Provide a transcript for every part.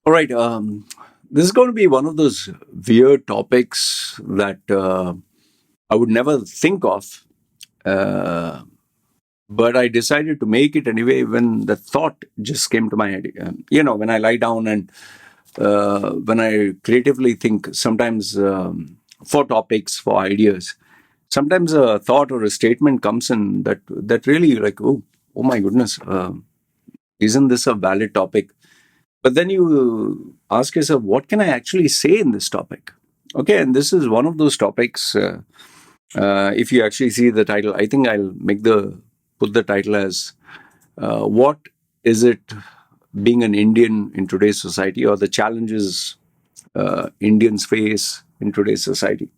All right. This is going to be one of those weird topics that I would never think of, uh, but I decided to make it anyway when the thought just came to my head. When I lie down and when I creatively think, sometimes for topics, for ideas, sometimes a thought or a statement comes in that really like, oh my goodness, isn't this a valid topic? But then you ask yourself, what can I actually say in this topic? Okay, and this is one of those topics. If you actually see the title, I think I'll put the title as "What is it being an Indian in today's society, or the challenges Indians face in today's society."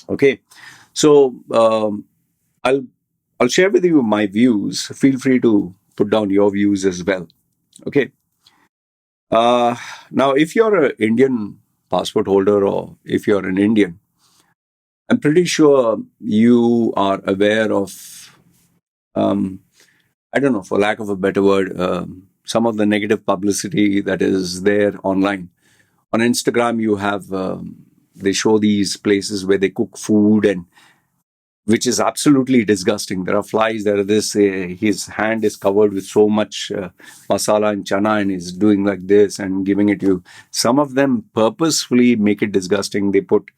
Okay, so I'll I'll share with you my views. Feel free to put down your views as well. Okay. Uh, Now, if you're an Indian passport holder or if you're an Indian, I'm pretty sure you are aware of, um, I don't know, for lack of a better word, some of the negative publicity that is there online. On Instagram, you have, they show these places where they cook food and which is absolutely disgusting. There are flies. There are this. His hand is covered with so much masala and chana, and he's doing like this and giving it to you. Some of them purposefully make it disgusting. They put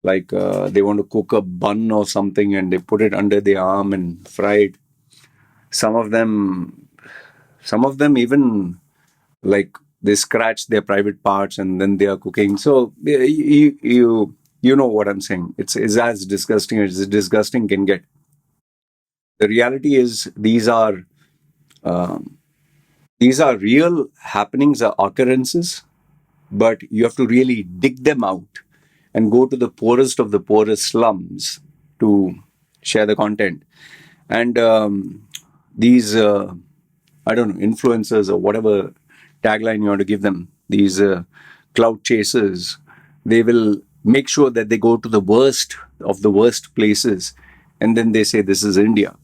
like they want to cook a bun or something, and they put it under the arm and fry it. Some of them, some of them even like they scratch their private parts and then they are cooking. So you know what I'm saying. It's as disgusting as disgusting can get. The reality is um, these are real happenings, are occurrences, but you have to really dig them out and go to the poorest of the poorest slums to share the content. And these I don't know, influencers or whatever tagline you want to give them, these cloud chasers, they will make sure that they go to the worst of the worst places and then they say this is India.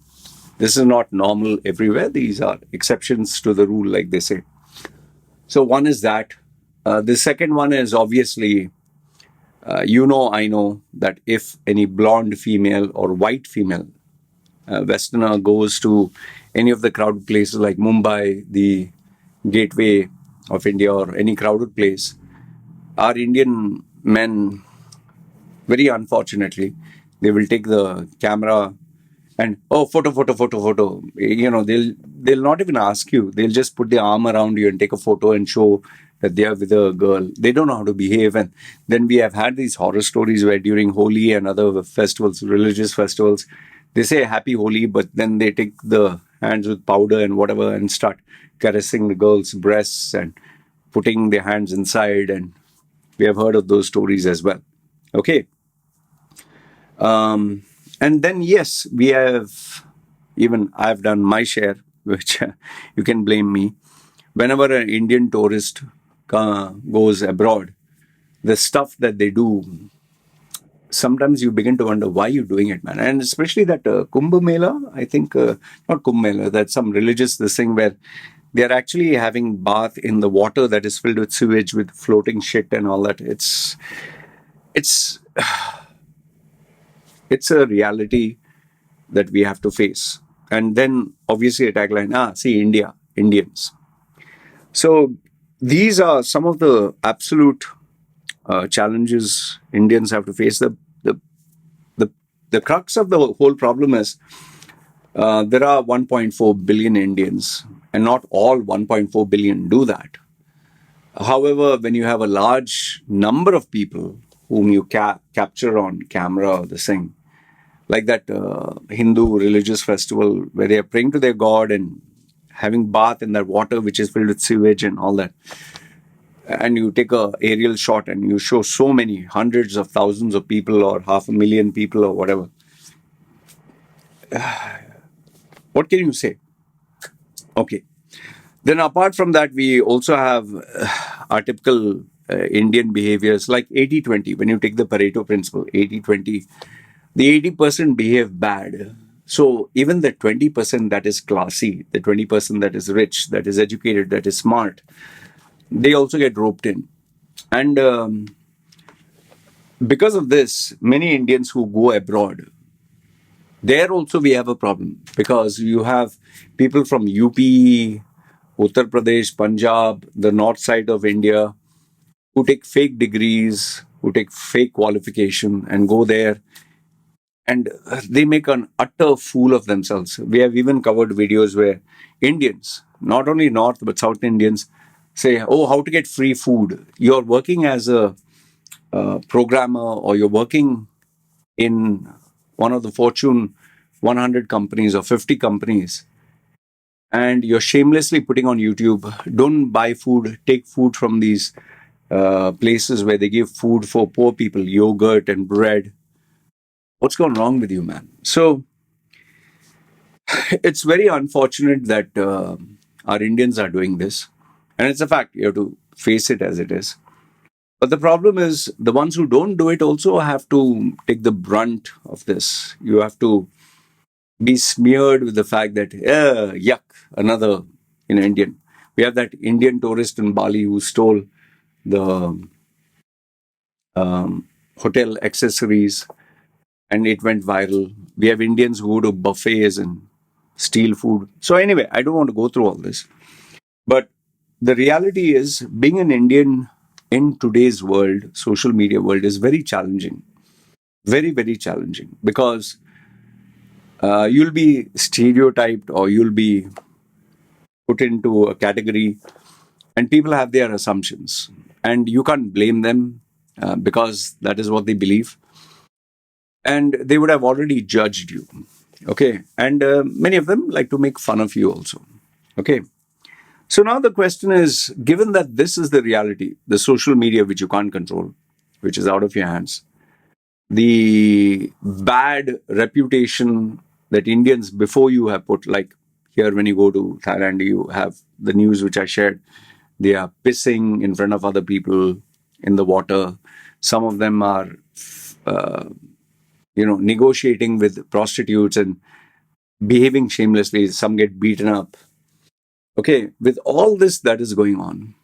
This is not normal everywhere. These are exceptions to the rule, like they say. So, one is that. The second one is obviously, I know that if any blonde female or white female Westerner goes to any of the crowded places like Mumbai, the gateway of India, or any crowded place, our Indian men, very unfortunately, they will take the camera and photo. They'll not even ask you. They'll just put their arm around you and take a photo and show that they are with a girl. They don't know how to behave. And then we have had these horror stories where during Holi and other festivals, religious festivals, they say happy Holi, but then they take the hands with powder and whatever and start caressing the girl's breasts and putting their hands inside. And we have heard of those stories as well. Okay. And then, yes, we have, even I've done my share, which you can blame me. Whenever an Indian tourist goes abroad, the stuff that they do, sometimes you begin to wonder why you're doing it, man. And especially that Kumbh Mela, I think, not Kumbh Mela, that's some religious this thing where they're actually having bath in the water that is filled with sewage, with floating shit and all that. It's it's a reality that we have to face. And then obviously a tagline, see India, Indians. So these are some of the absolute challenges Indians have to face. The, the crux of the whole problem is there are 1.4 billion Indians, and not all 1.4 billion do that. However, when you have a large number of people whom you capture on camera or the thing, like that Hindu religious festival where they are praying to their god and having bath in that water which is filled with sewage and all that. And you take a aerial shot and you show so many hundreds of thousands of people or 500,000 people or whatever. What can you say? Okay. Then apart from that, we also have our typical Indian behaviors like 80-20. When you take the Pareto principle, 80-20, the 80% behave bad. So even the 20% that is classy, the 20% that is rich, that is educated, that is smart, they also get roped in. And because of this, many Indians who go abroad, there also we have a problem because you have people from UP, Uttar Pradesh, Punjab, the north side of India, who take fake degrees, who take fake qualification and go there, and they make an utter fool of themselves. We have even covered videos where Indians, not only North but South Indians, say, "Oh, how to get free food? You're working as a programmer, or you're working in one of the Fortune 100 companies or 50 companies, and you're shamelessly putting on YouTube, don't buy food, take food from these places where they give food for poor people, yogurt and bread. What's gone wrong with you, man?" So it's very unfortunate that our Indians are doing this. And it's a fact. You have to face it as it is. But the problem is the ones who don't do it also have to take the brunt of this. You have to be smeared with the fact that, yuck, another Indian. We have that Indian tourist in Bali who stole the hotel accessories and it went viral. We have Indians who go to buffets and steal food. So, anyway, I don't want to go through all this. But the reality is, being an Indian in today's world, social media world, is very challenging. Very, very challenging because you'll be stereotyped or you'll be put into a category, and people have their assumptions. And you can't blame them because that is what they believe. And they would have already judged you. Okay. And many of them like to make fun of you also. Okay. So now the question is, given that this is the reality, the social media which you can't control, which is out of your hands, the bad reputation that Indians before you have put, like here when you go to Thailand, you have the news which I shared. They are pissing in front of other people in the water. Some of them are, negotiating with prostitutes and behaving shamelessly. Some get beaten up. Okay, with all this that is going on,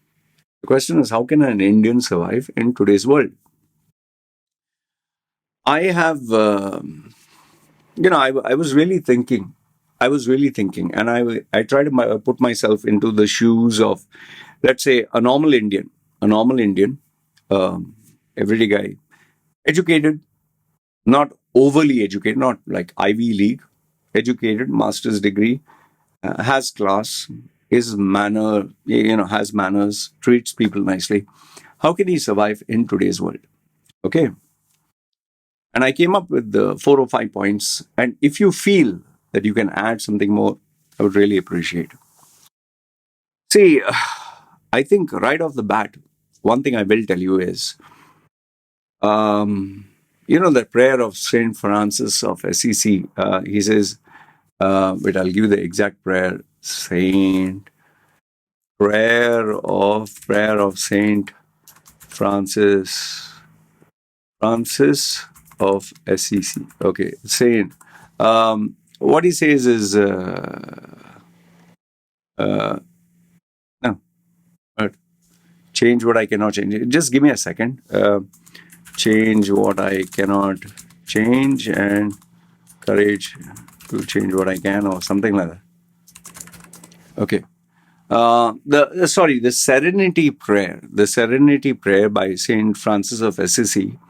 the question is, how can an Indian survive in today's world? I have, I was really thinking. And I try to put myself into the shoes of, let's say, a normal Indian, everyday guy, educated, not overly educated, not like Ivy League, educated, master's degree, has class, has manners, treats people nicely. How can he survive in today's world? Okay. And I came up with the 4 or 5 points. And if you feel that you can add something more, I would really appreciate. See, I think right off the bat, one thing I will tell you is, the prayer of Saint Francis of Assisi. He says, wait, I'll give you the exact prayer. Prayer of Saint Francis of Assisi. Okay, Saint. What he says is, no, change what I cannot change. Just give me a second. Change what I cannot change and courage to change what I can, or something like that. Okay. The Serenity Prayer by Saint Francis of Assisi.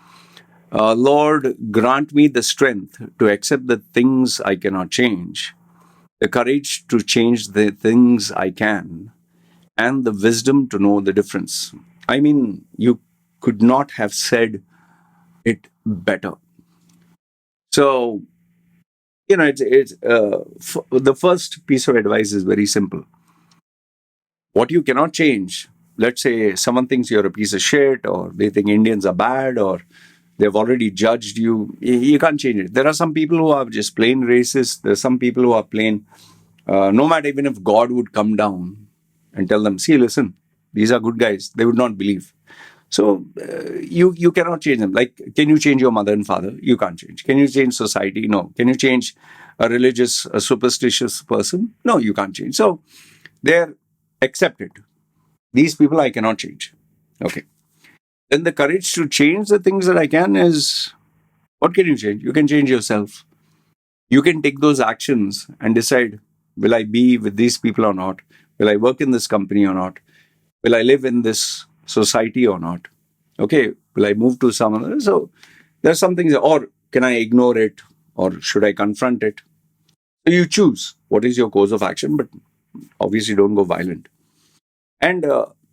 Lord, grant me the strength to accept the things I cannot change, the courage to change the things I can, and the wisdom to know the difference. I mean, you could not have said it better. So, the first piece of advice is very simple. What you cannot change, let's say someone thinks you're a piece of shit, or they think Indians are bad, or they've already judged you. You can't change it. There are some people who are just plain racist. There are some people who are plain, no matter even if God would come down and tell them, see, listen, these are good guys, they would not believe. So you cannot change them. Like, can you change your mother and father? You can't change. Can you change society? No. Can you change a superstitious person? No, you can't change. So they're accepted. These people I cannot change. Okay. Then the courage to change the things that I can is, what can you change? You can change yourself. You can take those actions and decide, will I be with these people or not? Will I work in this company or not? Will I live in this society or not? Okay. Will I move to some other? So there's some things, or can I ignore it, or should I confront it? So you choose what is your course of action, but obviously don't go violent. And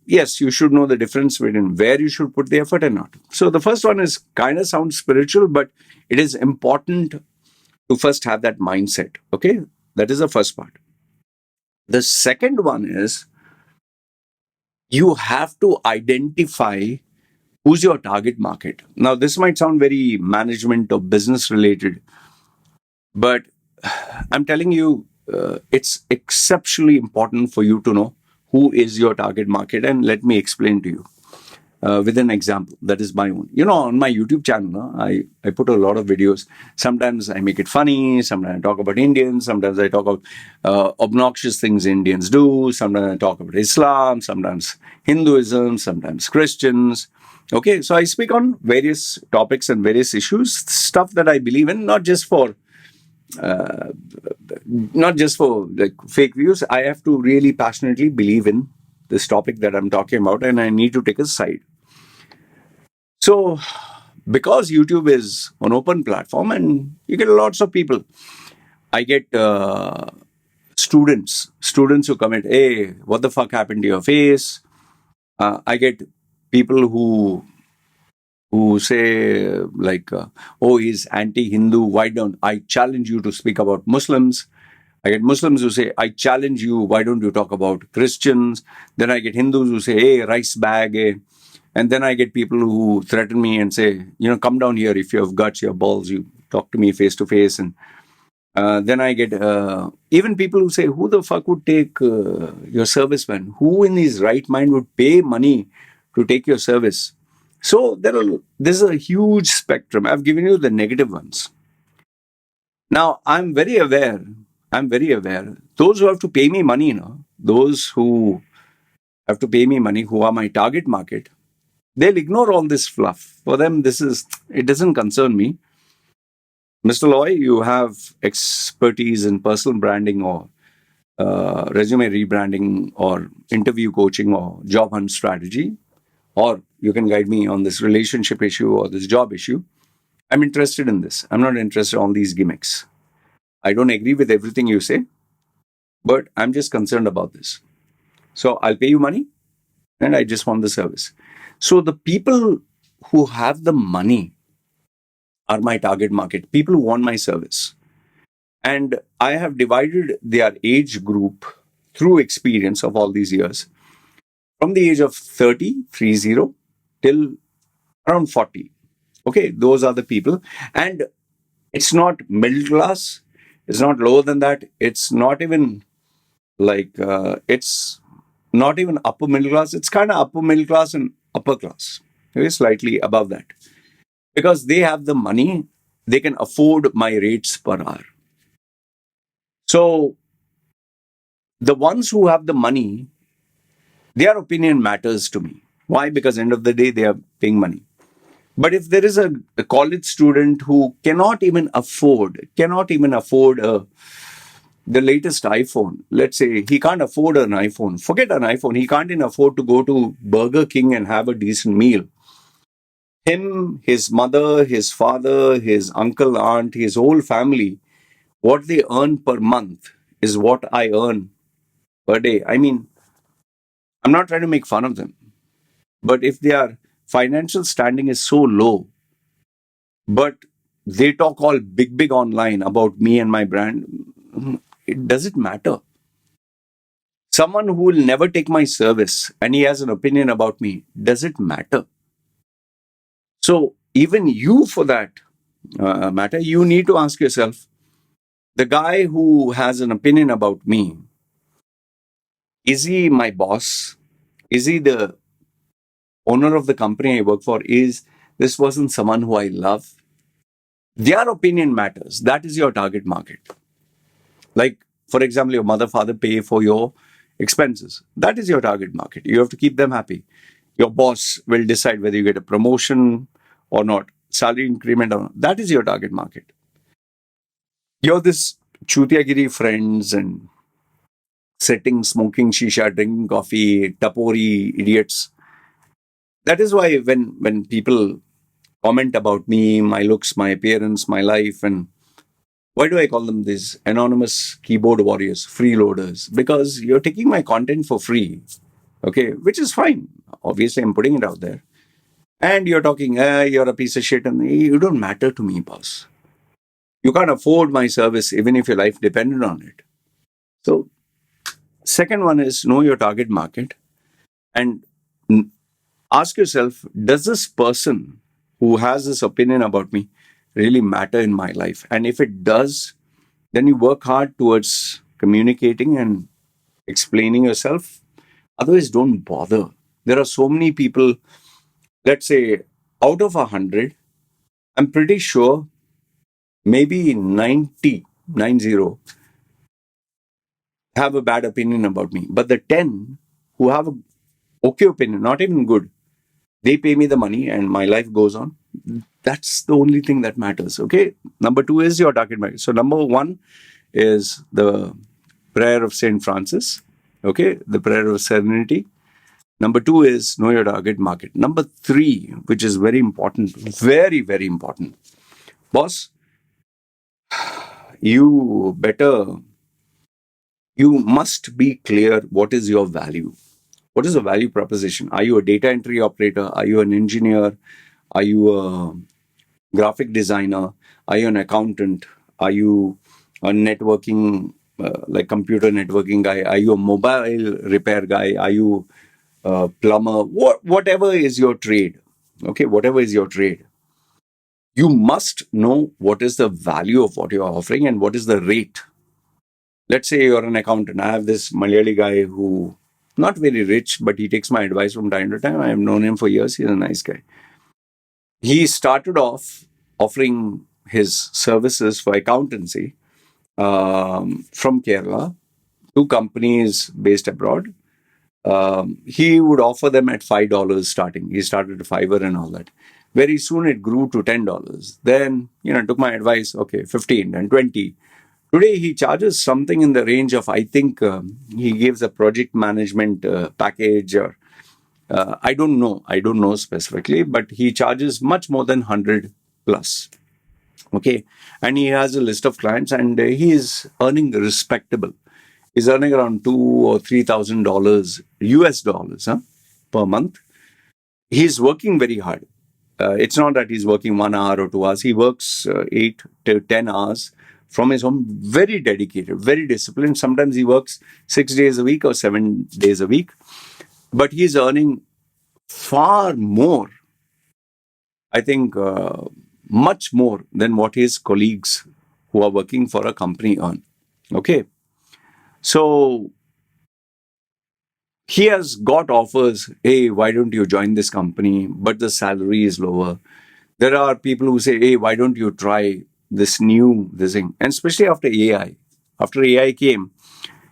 yes, you should know the difference between where you should put the effort and not. So the first one is kind of sounds spiritual, but it is important to first have that mindset. Okay. That is the first part. The second one is you have to identify who's your target market. Now, this might sound very management or business related, but I'm telling you, it's exceptionally important for you to know who is your target market. And let me explain to you with an example that is my own. On my YouTube channel, I put a lot of videos. Sometimes I make it funny. Sometimes I talk about Indians. Sometimes I talk about obnoxious things Indians do. Sometimes I talk about Islam. Sometimes Hinduism. Sometimes Christians. Okay, so I speak on various topics and various issues, stuff that I believe in, not just for like fake views. I have to really passionately believe in this topic that I'm talking about, and I need to take a side. So, because YouTube is an open platform and you get lots of people, I get students who comment, "Hey, what the fuck happened to your face?" I get people who say like, "Oh, he's anti-Hindu. Why don't I challenge you to speak about Muslims?" I get Muslims who say, "I challenge you. Why don't you talk about Christians?" Then I get Hindus who say, "Hey, rice bag." And then I get people who threaten me and say, "Come down here if you have guts, your balls. You talk to me face to face." And then I get even people who say, "Who the fuck would take your service, man? Who in his right mind would pay money to take your service?" So there's a huge spectrum. I've given you the negative ones. Now I'm very aware. I'm very aware. Those who have to pay me money, those who have to pay me money, who are my target market, they'll ignore all this fluff. For them, it doesn't concern me. Mr. Loy, you have expertise in personal branding or resume rebranding or interview coaching or job hunt strategy, or you can guide me on this relationship issue or this job issue. I'm interested in this. I'm not interested in these gimmicks. I don't agree with everything you say, but I'm just concerned about this. So I'll pay you money and I just want the service. So the people who have the money are my target market, people who want my service. And I have divided their age group through experience of all these years from the age of 30 till around 40. Okay, those are the people. And it's not middle class, it's not lower than that, it's not even it's not even upper middle class, it's kind of upper middle class and upper class. Okay, slightly above that. Because they have the money, they can afford my rates per hour. So the ones who have the money, their opinion matters to me. Why? Because end of the day, they are paying money. But if there is a college student who cannot even afford the latest iPhone, let's say he can't afford an iPhone, forget an iPhone, he can't even afford to go to Burger King and have a decent meal. Him, his mother, his father, his uncle, aunt, his whole family, what they earn per month is what I earn per day. I mean, I'm not trying to make fun of them, but if their financial standing is so low, but they talk all big online about me and my brand, it doesn't matter. Someone who will never take my service and he has an opinion about me, does it matter? So even you, for that matter, you need to ask yourself, the guy who has an opinion about me, is he my boss? Is he the owner of the company I work for? Is this person someone who I love? Their opinion matters. That is your target market. Like, for example, your mother, father pay for your expenses. That is your target market. You have to keep them happy. Your boss will decide whether you get a promotion or not, salary increment or not. That is your target market. You're this chutiagiri friends and sitting, smoking shisha, drinking coffee, tapori idiots. That is why when people comment about me, my looks, my appearance, my life, and why do I call them these anonymous keyboard warriors, freeloaders? Because you're taking my content for free, okay, which is fine. Obviously, I'm putting it out there. And you're talking, you're a piece of shit, and you don't matter to me, boss. You can't afford my service even if your life depended on it. So, second one is know your target market and ask yourself, does this person who has this opinion about me really matter in my life? And if it does, then you work hard towards communicating and explaining yourself. Otherwise, don't bother. There are so many people, let's say, out of 100, I'm pretty sure maybe 90 have a bad opinion about me. But the 10 who have a okay opinion, not even good, they pay me the money and my life goes on. That's the only thing that matters. Okay. Number two is your target market. So, number one is the prayer of St. Francis. Okay. The prayer of serenity. Number two is know your target market. Number three, which is very important, very, very important. Boss, you better, you must be clear what is your value. What is the value proposition? Are you a data entry operator? Are you an engineer? Are you a graphic designer? Are you an accountant? Are you a networking, like computer networking guy? Are you a mobile repair guy? Are you a plumber? Whatever is your trade, okay, whatever is your trade, you must know what is the value of what you're offering and what is the rate. Let's say you're an accountant. I have this Malayali guy who, not very rich, but he takes my advice from time to time. I have known him for years. He's a nice guy. He started off offering his services for accountancy from Kerala to companies based abroad. He would offer them at $5 starting. He started at Fiverr and all that. Very soon it grew to $10. Then, took my advice, okay, 15 and 20. Today he charges something in the range of, I think he gives a project management package or I don't know. I don't know specifically, but he charges much more than 100 plus. Okay. And he has a list of clients and he is earning respectable. He's earning around $2,000 or $3,000 US dollars per month. He's working very hard. It's not that he's working 1 hour or 2 hours. He works 8 to 10 hours from his home, very dedicated, very disciplined. Sometimes he works 6 days a week or 7 days a week, but he's earning far more, I think, much more than what his colleagues who are working for a company earn. Okay. So he has got offers, hey, why don't you join this company? But the salary is lower. There are people who say, hey, why don't you try this thing? And especially after AI. After AI came,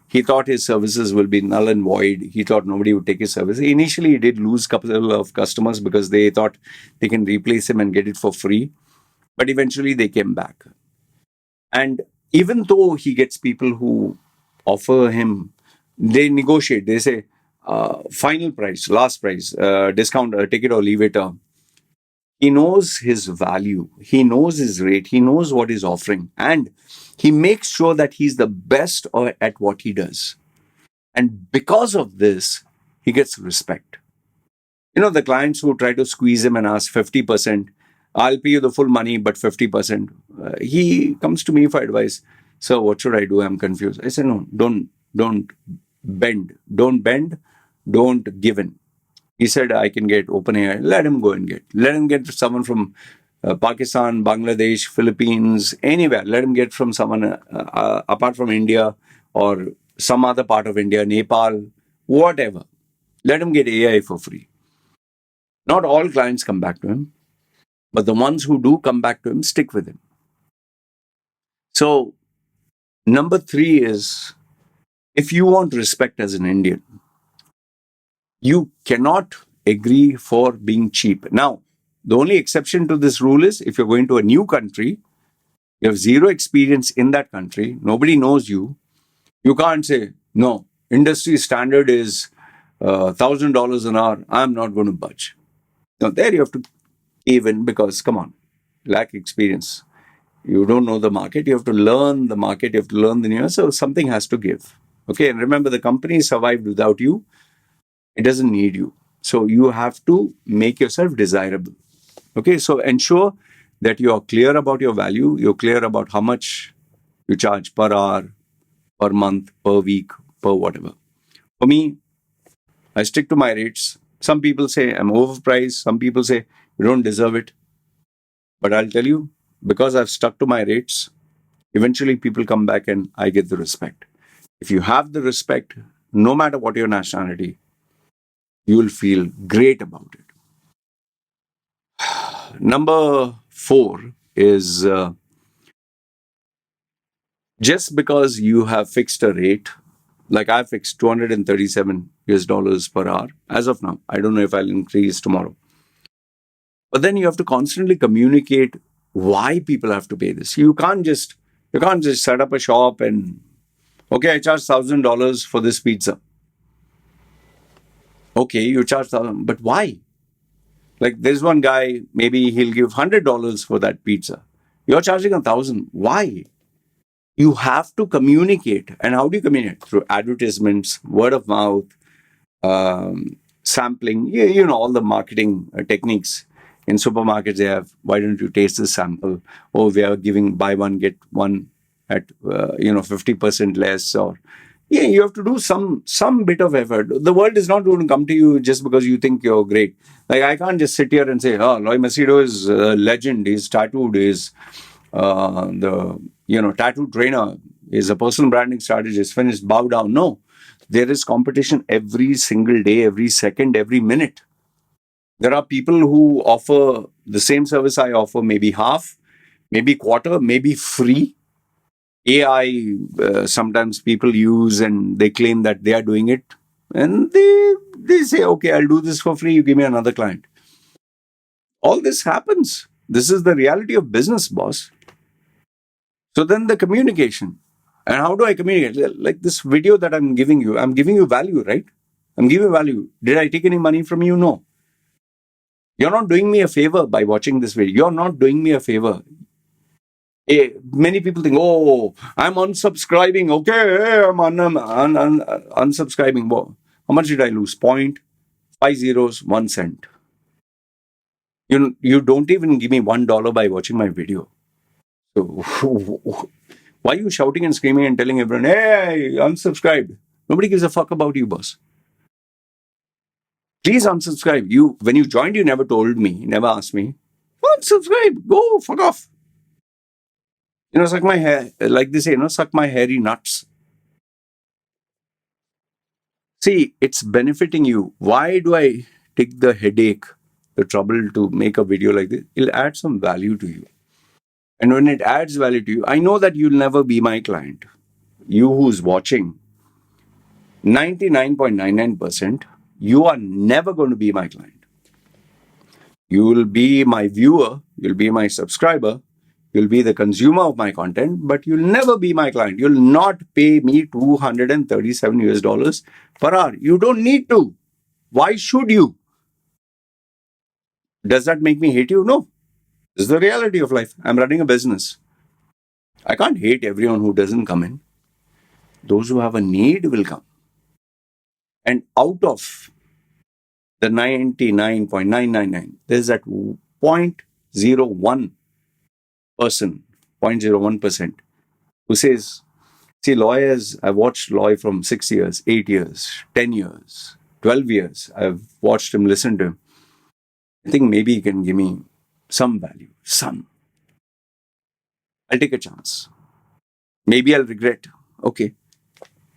he thought his services will be null and void. He thought nobody would take his service. Initially, he did lose a couple of customers because they thought they can replace him and get it for free. But eventually, they came back. And even though he gets people who offer him, they negotiate. They say, final price, last price, discount, take it or leave it. He knows his value. He knows his rate. He knows what he's offering. And he makes sure that he's the best at what he does. And because of this, he gets respect. The clients who try to squeeze him and ask 50%, I'll pay you the full money, but 50%. He comes to me for advice. So what should I do? I'm confused. I said, no, don't bend. Don't bend. Don't give in. He said, I can get OpenAI. Let him go and get. Let him get someone from Pakistan, Bangladesh, Philippines, anywhere. Let him get from someone apart from India or some other part of India, Nepal, whatever. Let him get AI for free. Not all clients come back to him, but the ones who do come back to him, stick with him. So, number three is If you want respect as an Indian, you cannot agree for being cheap. Now, the only exception to this rule is if you're going to a new country, you have zero experience in that country, nobody knows you, you can't say, no, industry standard is $1,000 an hour, I'm not going to budge. Now, there you have to even because, come on, lack experience. You don't know the market. You have to learn the market. You have to learn the news. So something has to give. Okay. And remember, the company survived without you. It doesn't need you. So you have to make yourself desirable. Okay. So ensure that you are clear about your value. You're clear about how much you charge per hour, per month, per week, per whatever. For me, I stick to my rates. Some people say I'm overpriced. Some people say you don't deserve it. But I'll tell you, because I've stuck to my rates, eventually people come back and I get the respect. If you have the respect, no matter what your nationality, you will feel great about it. Number four is just because you have fixed a rate, like I fixed 237 US dollars per hour as of now. I don't know if I'll increase tomorrow. But then you have to constantly communicate why people have to pay this. You can't just set up a shop and okay, I charge $1,000 for this pizza. Okay, you charge 1,000, but why? Like there's one guy, maybe he'll give $100 for that pizza. You're charging 1,000. Why? You have to communicate. And how do you communicate? Through advertisements, word of mouth, sampling, all the marketing techniques. In supermarkets, they have, why don't you taste the sample? Oh, we are giving buy one, get one at, 50% less. Or, you have to do some bit of effort. The world is not going to come to you just because you think you're great. Like, I can't just sit here and say, oh, Loy Machedo is a legend. He's tattooed. He's tattoo trainer. Is a personal branding strategist. Finished, bow down. No. There is competition every single day, every second, every minute. There are people who offer the same service I offer, maybe half, maybe quarter, maybe free. AI, sometimes people use and they claim that they are doing it. And they say, okay, I'll do this for free. You give me another client. All this happens. This is the reality of business, boss. So then the communication. And how do I communicate? Like this video that I'm giving you value, right? I'm giving you value. Did I take any money from you? No. You're not doing me a favor by watching this video. You're not doing me a favor. Many people think, oh, I'm unsubscribing. Okay, I'm unsubscribing. Whoa. How much did I lose? 0.50, 1 cent. You don't even give me $1 by watching my video. So why are you shouting and screaming and telling everyone, hey, unsubscribe? Nobody gives a fuck about you, boss. Please unsubscribe. When you joined, you never told me, never asked me. Unsubscribe. Go, fuck off. Suck my hair. Like they say, suck my hairy nuts. See, it's benefiting you. Why do I take the headache, the trouble to make a video like this? It'll add some value to you. And when it adds value to you, I know that you'll never be my client. You who's watching, 99.99%, you are never going to be my client. You will be my viewer, you'll be my subscriber, you'll be the consumer of my content, but you'll never be my client. You'll not pay me 237 US dollars per hour. You don't need to. Why should you? Does that make me hate you? No. This is the reality of life. I'm running a business. I can't hate everyone who doesn't come in. Those who have a need will come. And out of the 99.999, there's that 0.01 person, 0.01%, who says, see, lawyers, I've watched Loy from 6 years, 8 years, 10 years, 12 years. I've watched him, listened to him. I think maybe he can give me some value, some. I'll take a chance. Maybe I'll regret. Okay.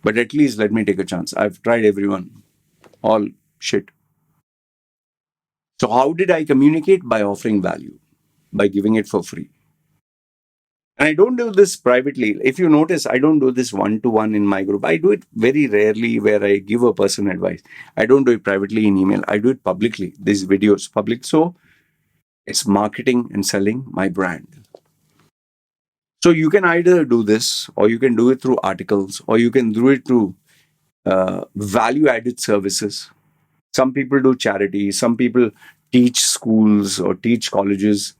But at least let me take a chance. I've tried everyone. All shit. So how did I communicate? By offering value, by giving it for free. And I don't do this privately. If you notice, I don't do this one to one in my group. I do it very rarely where I give a person advice. I don't do it privately in email. I do it publicly. These videos public. So it's marketing and selling my brand. So you can either do this, or you can do it through articles, or you can do it through value added services. Some people do charity, some people teach schools or teach colleges,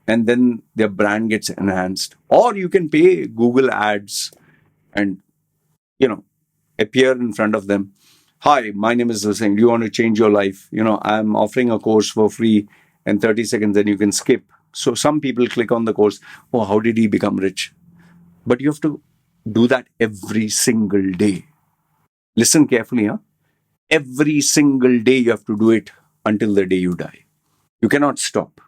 and then their brand gets enhanced. Or you can pay Google ads and, you know, appear in front of them. Hi, my name is Hussain. Do you want to change your life? I'm offering a course for free, and 30 seconds, then you can skip. So some people click on the course. Oh, how did he become rich? But you have to do that every single day. Listen carefully, huh? Every single day you have to do it until the day you die. You cannot stop.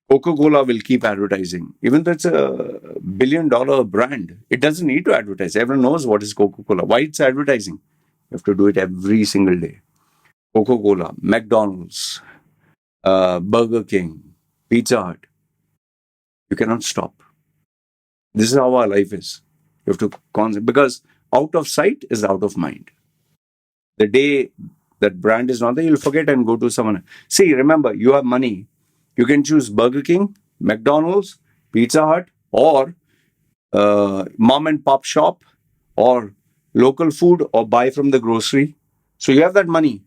Coca-Cola will keep advertising. Even though it's a billion-dollar brand, it doesn't need to advertise. Everyone knows what is Coca-Cola. Why it's advertising? You have to do it every single day. Coca-Cola, McDonald's, Burger King, Pizza Hut. You cannot stop. This is how our life is. You have to concentrate, because out of sight is out of mind. The day that brand is not there, you'll forget and go to someone. See, remember, you have money. You can choose Burger King, McDonald's, Pizza Hut, or mom and pop shop, or local food, or buy from the grocery. So you have that money.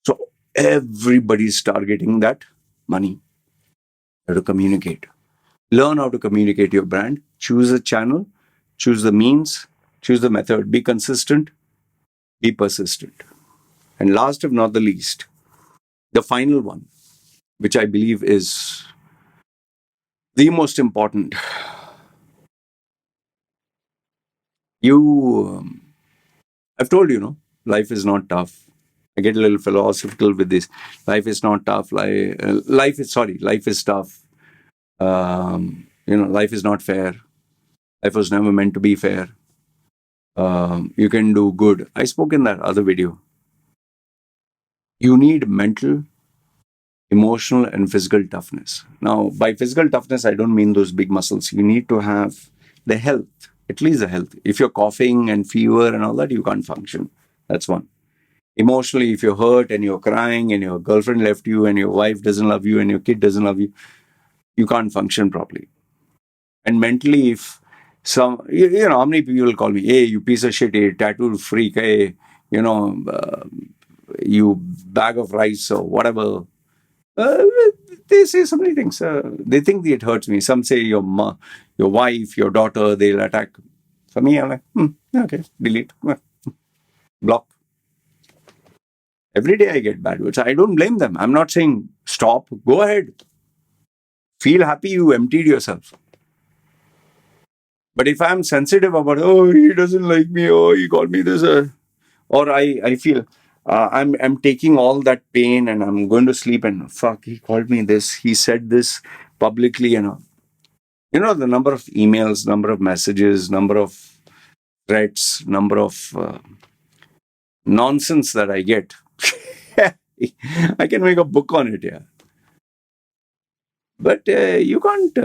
So everybody's targeting that money. You have to communicate. Learn how to communicate your brand. Choose a channel, choose the means, choose the method. Be consistent, be persistent. And last, if not the least, the final one, which I believe is the most important. I've told you, life is not tough. I get a little philosophical with this. Life is not tough. Life is tough. Life is not fair. Life was never meant to be fair. You can do good. I spoke in that other video. You need mental, emotional, and physical toughness. Now, by physical toughness, I don't mean those big muscles. You need to have the health, at least the health. If you're coughing and fever and all that, you can't function. That's one. Emotionally, if you're hurt and you're crying and your girlfriend left you and your wife doesn't love you and your kid doesn't love you, you can't function properly. And mentally, if how many people will call me, hey, you piece of shit, hey, tattoo freak, hey, you bag of rice or whatever. Uh, they say so many things. They think it hurts me. Some say your wife, your daughter, they'll attack. For me, I'm like, okay, delete, block. Every day I get bad words. I don't blame them. I'm not saying stop. Go ahead. Feel happy you emptied yourself. But if I'm sensitive about, oh, he doesn't like me, oh, he called me this, or I feel I'm taking all that pain and I'm going to sleep and fuck, he called me this, he said this publicly, the number of emails, number of messages, number of threats, number of nonsense that I get. I can make a book on it, yeah. But you can't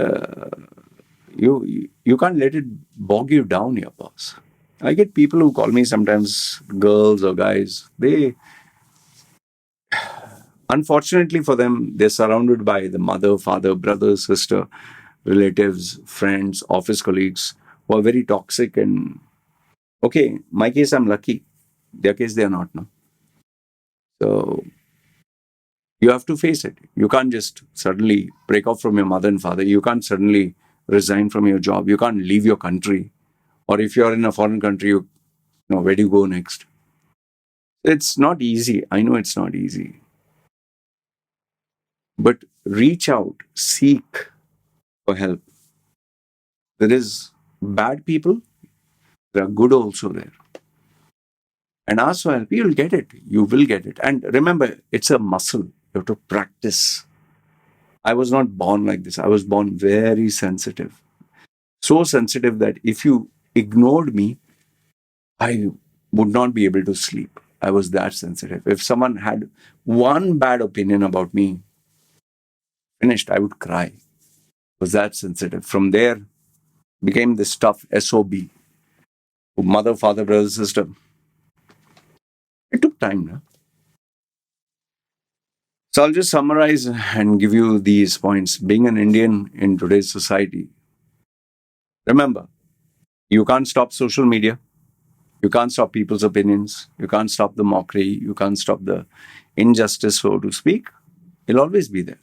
you can't let it bog you down, your boss. I get people who call me sometimes, girls or guys. They, unfortunately for them, they're surrounded by the mother, father, brother, sister, relatives, friends, office colleagues who are very toxic. And okay, my case, I'm lucky. Their case, they are not. No, so you have to face it. You can't just suddenly break off from your mother and father. You can't suddenly resign from your job. You can't leave your country. Or if you're in a foreign country, where do you go next? It's not easy. I know it's not easy. But reach out, seek for help. There is bad people, there are good also there. And ask for help. You'll get it. You will get it. And remember, it's a muscle. You have to practice. I was not born like this. I was born very sensitive. So sensitive that if you ignored me, I would not be able to sleep. I was that sensitive. If someone had one bad opinion about me, finished, I would cry. was that sensitive. From there, became this tough SOB, mother, father, brother, sister. It took time. No? So I'll just summarize and give you these points. Being an Indian in today's society, remember, you can't stop social media. You can't stop people's opinions. You can't stop the mockery. You can't stop the injustice, so to speak. It'll always be there.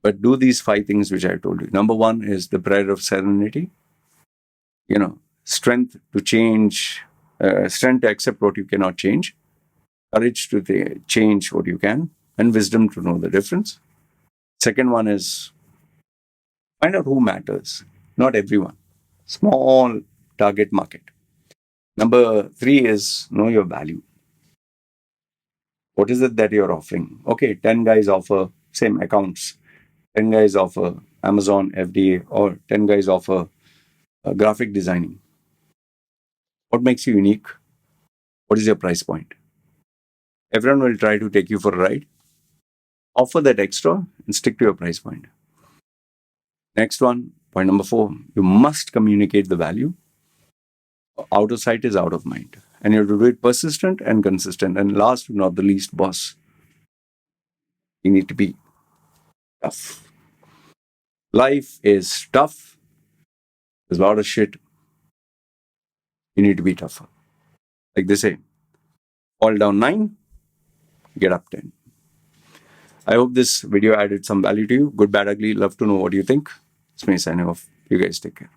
But do these 5 things which I told you. Number 1 is the prayer of serenity. Strength to change, strength to accept what you cannot change, courage to change what you can, and wisdom to know the difference. Second one is find out who matters, not everyone. Small target market. Number 3 is know your value. What is it that you're offering? Okay, 10 guys offer same accounts. 10 guys offer Amazon FBA, or 10 guys offer graphic designing. What makes you unique? What is your price point? Everyone will try to take you for a ride. Offer that extra and stick to your price point. Next one, point number 4, you must communicate the value. Out of sight is out of mind. And you have to do it persistent and consistent. And last but not the least, boss, you need to be tough. Life is tough. There's a lot of shit. You need to be tougher. Like they say, fall down 9, get up 10. I hope this video added some value to you. Good, bad, ugly. Love to know what you think. It's me signing off. You guys take care.